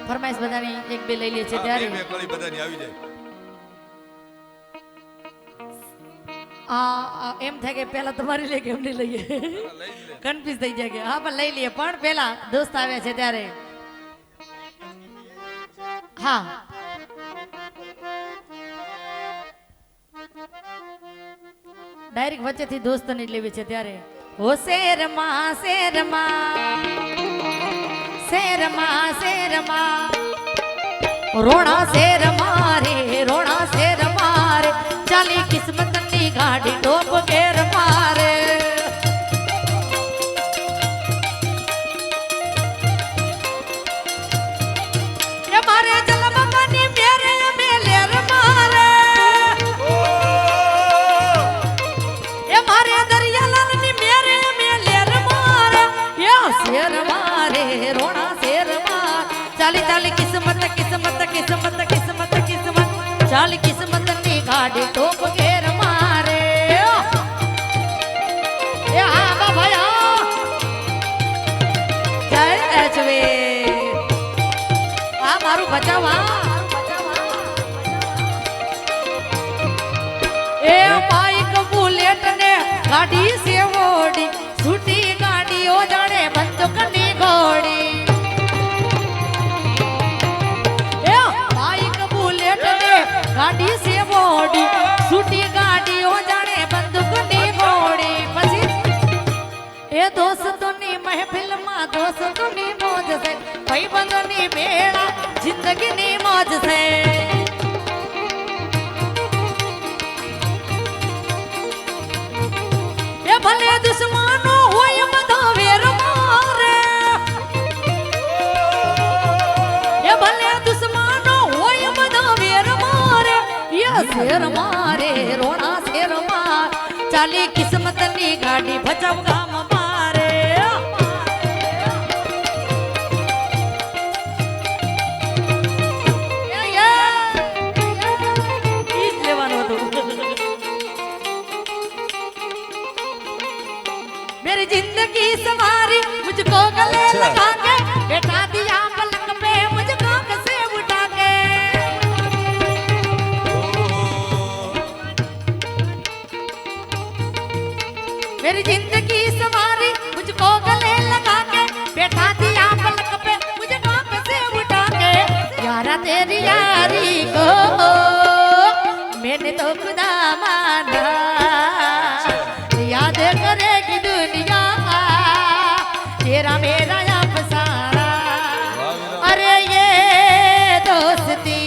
S4: ફરમાઈશ બધાની એક બે લઈ લે છે ત્યારે
S1: બધાની આવી જાય
S4: એમ થાય કે પેલા તમારી લે કે એમની લઈએ કન્ફ્યુઝ થઈ જાય કે હા પણ લઈ લઈએ પણ પેલા દોસ્ત આવ્યા છે ત્યારે હા ડાયરેક્ટ વચ્ચેથી દોસ્તની જ લેવી છે ત્યારે હો શેરમાં શેરમાં શેરમાં શેરમાં રોણા શેર મારે રોણા શેર મારે ચાલી કિસ્મતની ગાડી ટોપ ઘેર મારે એ મારે જલમવાની મેરે મેલેર મારે એ મારે દરિયાલાલની મેરે મેલેર મારે એ શેર મારે રોણા શેર માર ચાલી ચાલી કિસ્મત કિસ્મત કિસ્મત કિસ્મત કિસ્મત ચાલી કિસ્મતની ગાડી ટોપ ઘેર મારે એ હા બાબા જય એચવે આ મારું બચાવા એ બાઈક બુલેટ ને ગાડી સેવોડી છૂટી ગાડીઓ જાણે બંદૂકની ગોળી એ બાઈક બુલેટ ને ગાડી સેવોડી છૂટી ગાડીઓ જાણે બંદૂકની ગોળી પછી એ દોસ્તોની મહેફિલમાં દોસ્તોની મોજ છે ભાઈબંધોની મેળા જિંદગીની મોજ છે એ ભલે દુશ્મનો હોય બધા વેર મારે એ ભલે દુશ્મનો હોય બધા વેર મારે એ શેર મારે રોણા શેર માર ચાલી કિસ્મતની ગાડી ભજમ ગામ મારે ઈ જ લેવાનું હતું मेरी जिंदगी सवारी मुझको गले लगा के बैठा दिया पलक पे मुझको कसे उठा के मेरी जिंदगी सवारी मुझको गले लगा के बैठा दिया पलक पे मुझको कसे उठा के यारा तेरी यारी को मैंने तो खुदा माना याद करेगी दुनिया तेरा मेरा अफसाना अरे ये दोस्ती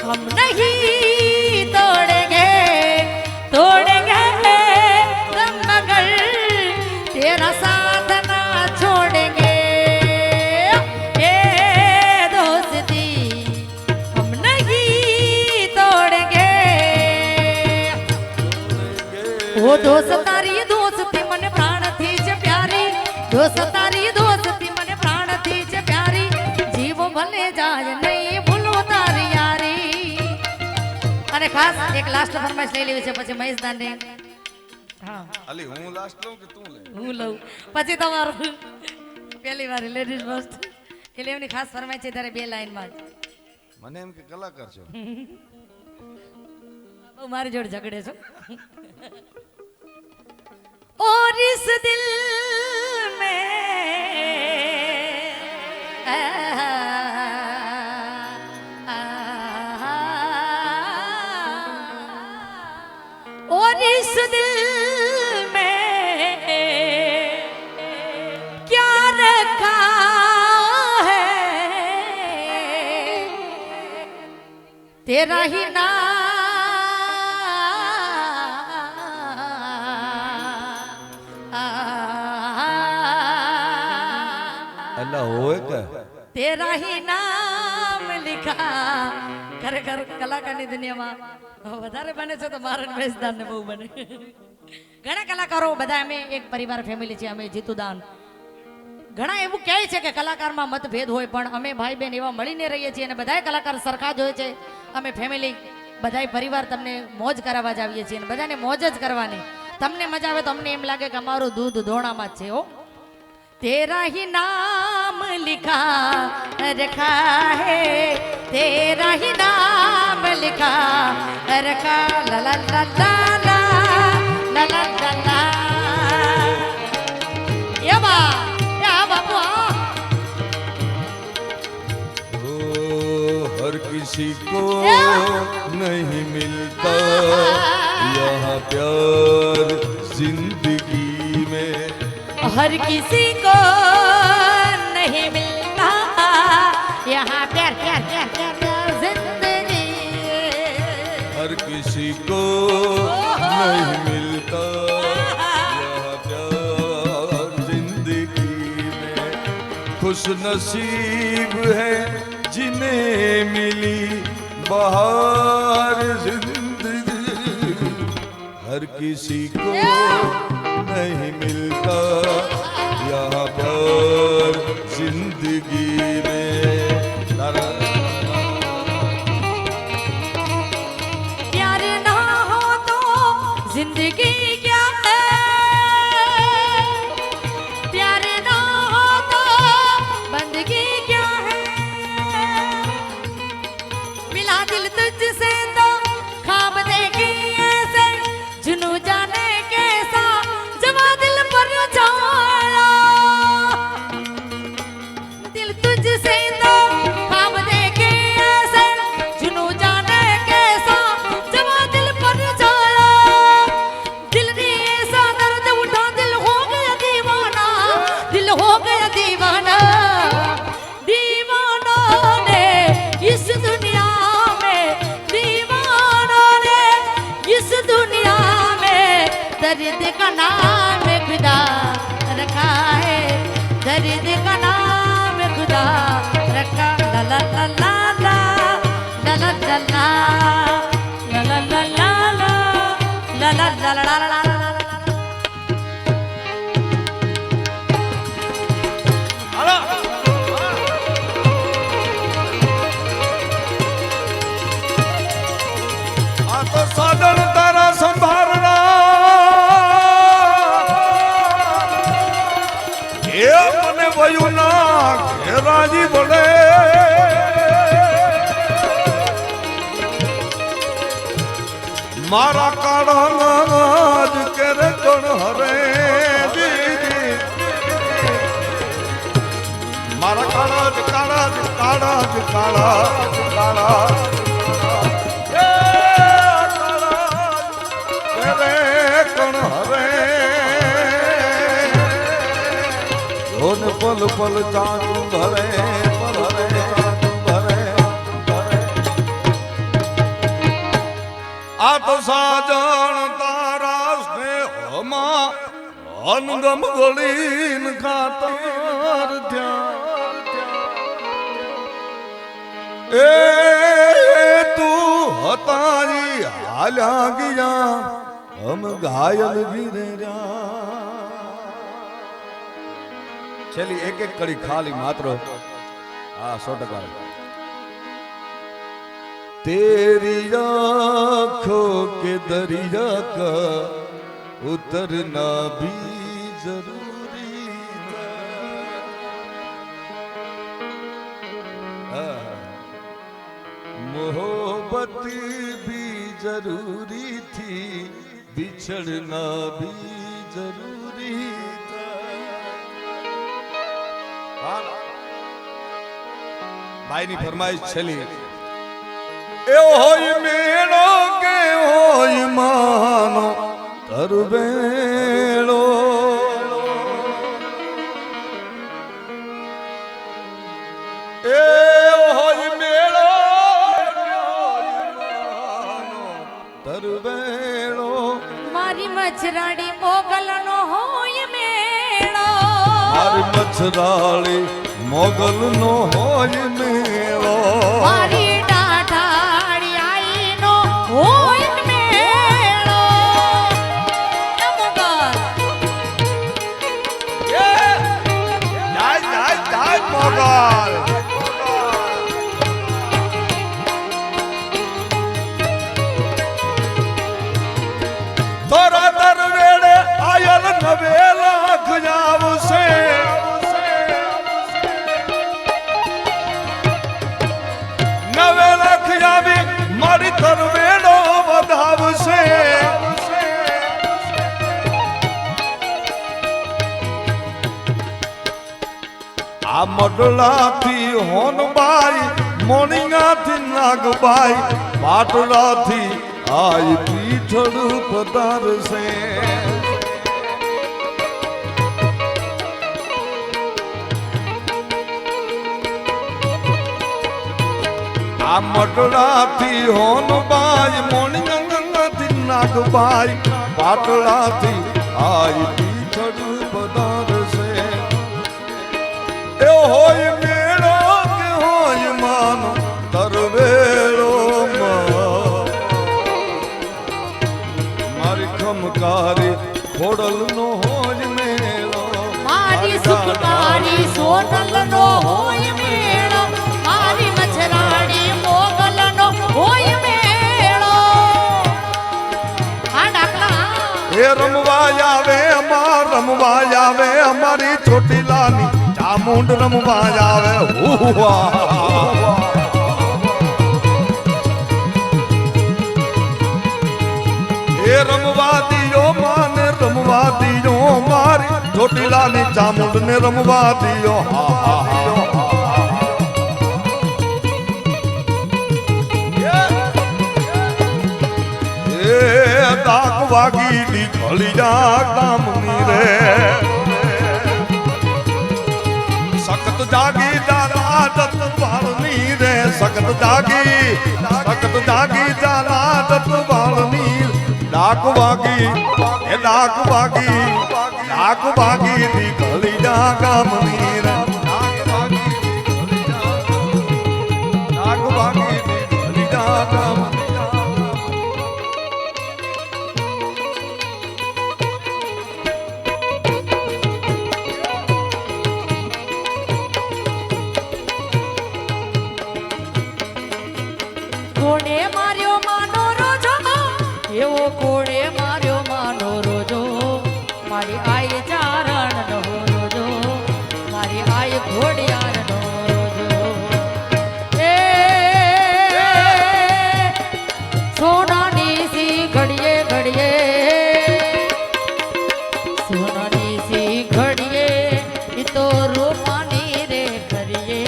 S4: हम नहीं तोड़ेंगे तोड़ेंगे तुम मगर तेरा साथ ना छोड़ेंगे ये दोस्ती हम नहीं तोड़ेंगे वो दोस्त तारी दोस्ती मन प्राण थी ज प्यारी दोस्त तारी दोस्ती मन प्राण थी ज प्यारी जीव भले जाय नहीं भूलो तारी यारी અને ખાસ એક લાસ્ટ ફરમાઈશ લઈ લેવી છે પછી મહેશદાન ને હા
S1: અલી હું લાસ્ટ લઉં કે તું લે
S4: હું લઉં પછી તમારું પહેલી વાર લેડીઝ ફર્સ્ટ એટલે એમની ખાસ ફરમાઈશ છે ત્યારે બે લાઈન માં
S1: મને એમ કે કલાકાર છો
S4: મારી જોડે ઝઘડે છો और इस दिल में और इस दिल में क्या रखा है तेरा ही नाम
S1: अल्लाह होए का
S4: तेरा ही नाम लिखा ખરેખર કલાકારની દુનિયામાં વધારે બને છે તો મારા મેજદાન ને બહુ બને ઘણા કલાકારો બધા અમે એક પરિવાર ફેમિલી છે અમે જીતુદાન ઘણા એવું કહે છે કે કલાકારમાં મતભેદ હોય પણ અમે ભાઈ બહેન એવા મળીને રહીએ છીએ અને બધાય કલાકાર સરખા જ હોય છે અમે ફેમિલી બધાય પરિવાર તમને મોજ કરાવવા જ આવીએ છીએ અને બધાને મોજ જ કરવાની તમને મજા આવે તો અમને એમ લાગે કે અમારું દૂધ ધોણામાં જ છે હો तेरा ही नाम लिखा रखा है तेरा ही नाम लिखा रखा ला ला ला ला ला ला ला ला या बाबू
S1: हर किसी को नहीं मिलता यहाँ प्यार जिंदगी में
S4: हर किसी को नहीं मिलता यहाँ प्यार प्यार प्यार प्यार प्यार जिंदगी
S1: हर किसी को नहीं मिलता यहाँ प्यार जिंदगी में खुश नसीब है जिन्हें मिली बहार जिंदगी हर किसी को नहीं मिलता यहाँ पर जिंदगी में
S4: प्यार ना हो तो जिंदगी क्या है प्यार ना हो तो बंदगी क्या है मिला दिल तुझसे तो ख्वाब देखी ऐसे जुनू जाने कैसा जवा दिल पर छाया दिल तुझसे तो ख्वाब देखे ऐसे जुनू जाने कैसा जवा दिल पर छाया दिल ने ऐसा दर्द उठा दिल हो गया दीवाना दीवाना ने इस दुनिया में दीवानों ने इस दुनिया में दर्द का नाम खुदा रखा है दर्द का नाम खुदा रखा ला ला ला ला ला ला ला ला ला ला ला ला ला ला ला ला ला ला
S1: तो साधन तारा संभालना ये अपने वयुना राजी बोले मारा काढ़ा नाज करे कण हरे दीदी मारा काढ़ा काढ़ा काढ़ा काढ़ा काढ़ा पल पल चाचू भरे आ तो साजन तारा स्नेह अनगम गलीन खातर ध्यान ए तू हतारी हाल्या गया हम घायल भी रे छेली एक एक कड़ी खाली मात्र हाँ 100% तेरी आँखों के दरिया का उतरना भी जरूरी था मोहब्बत भी जरूरी थी बिछड़ना भी जरूरी भाई ની ફરમાઈશ છેલી એ હોય મેળો કે હોય માનો તરવેળો એ હોય મેળો તરવેળો
S4: મારી મચરાડી મોગલનો હોય મેળો
S1: મારી મચ્છરાળી મોગલનો હોય મેળો
S4: મારી ડાઢાળી આઈનો હોય મેળો એ મોગલ
S1: જાય જાય જાય મોગલ તોરા તરવેળે આયલ નવેલા ખજાવશે નવેલા ખજાવી મારી તરવેડો વધાવશે આ મડલાથી હોનબાઈ મોણિયાથી નાગબાઈ પાટલાથી આઈ પીઠળ પધારશે આ મડલાથી હોનબાઈ મોણિયાથી નાગબાઈ પાટલાથી આઈ પીઠળ પધારશે એ હોય મેળો કે હોય માનો તરવેળો મારી ખમકારી ખોડલનો હોય મેળો
S4: મારી સુખકારી સોનલનો હોય મેળો મારી મચરાડી મોગલનો હોય મેળો આ ડાકલા
S1: એ રમવા આવે અમારી ચોટીલાની ચામુંડ રમવા આવે એ રમવા દિયો માને રમવા દિયો મારી ચોટીલાની ચામુંડ ને રમવા દિયો એ દાગ વાગી નીકળી જા કામની રે સખત જાગી જાલા દત્ત વાળની રે સખત જાગી જાલા દત્ત વાળની ડાક વાગી નીકળી જા ગામની રે ડાક વાગી નીકળી જા ગામની
S4: કોણે માર્યો માનો રોજો એવો કોણે માર્યો માનો રોજો મારી આઈ ચારણનો રોજો મારી આઈ ઘોડિયારનો રોજો એ સોનાની સી ઘડીએ ઘડીએ સોનાની સી ઘડીએ ઈ તો રૂપાની રે કરીએ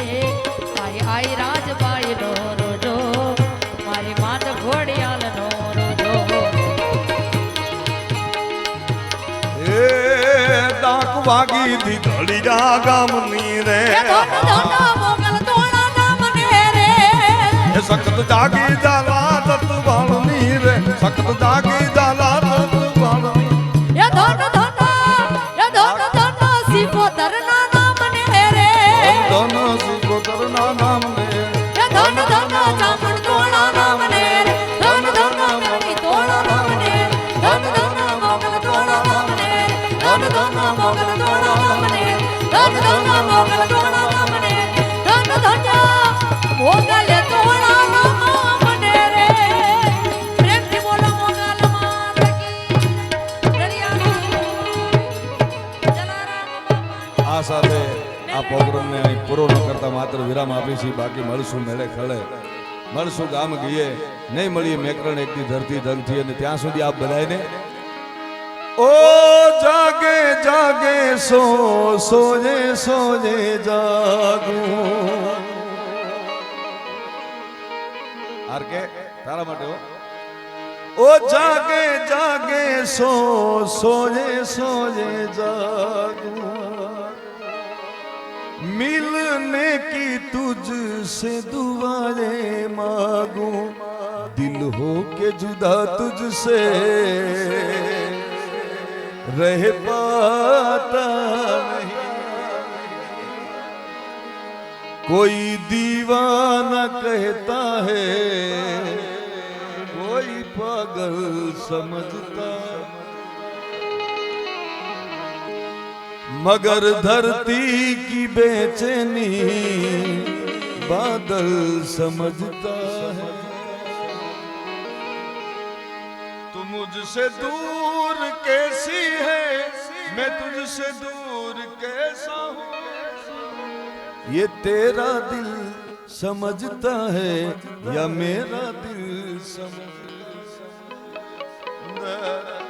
S4: મારી આઈ રાજબાઈનો રોજો મારી માત ઘોડિયાલનો રોજો
S1: એ ડાક વાગી નીકળી જા ગામની રે
S4: એ ધોન ધોન મોગલ તોળા નામ ને રે
S1: એ સખત જાગી જાલા દત્ત વાળની રે સખત જાગી જાલા દત્ત વાળની
S4: એ ધોન ધોન સિકોતર ના નામ ને રે
S1: ધન સિકોતર ના નામ ને
S4: એ ધોન ધોન ચામડ તોળા નામ ને રે ધોન ધોન મેરી તોળા નામ ને ધોન ધોન મોગલ તોળા નામ ને ધોન ધોન મોગલ તોળા નામ ને ધોન ધોન મોગલ તોળા નામ ને ધોન ધોન મોગલ તોળા નામ ને રે પ્રેમથી બોલો મોગલ માત કી જલારામ બાપા
S1: આ સાથે આ પ્રોગ્રામને અહીં પૂરો ન કરતા માત્ર વિરામ આપી છે બાકી મળશું મેળે ખળે મળશું ગામ ગઈએ નહીં મળીએ મેકરણ એકની ધરતી ધનથી અને ત્યાં સુધી આપ બધાને ઓ જાગે જાગે સોજે સોજે જાગું આર કે તારા માટે ओ जागे जागे सोजे सोजे जागूं मिलने की तुझसे दुआएं मांगूं दिल दिल हो के जुदा तुझसे रह पाता नहीं। कोई दीवाना कहता है, कोई पागल समझता, मगर धरती की बेचैनी बादल समझता है। तू मुझसे दूर कैसी है, मैं तुझसे दूर कैसा हूँ, ये तेरा दिल समझता है या मेरा दिल समझता है।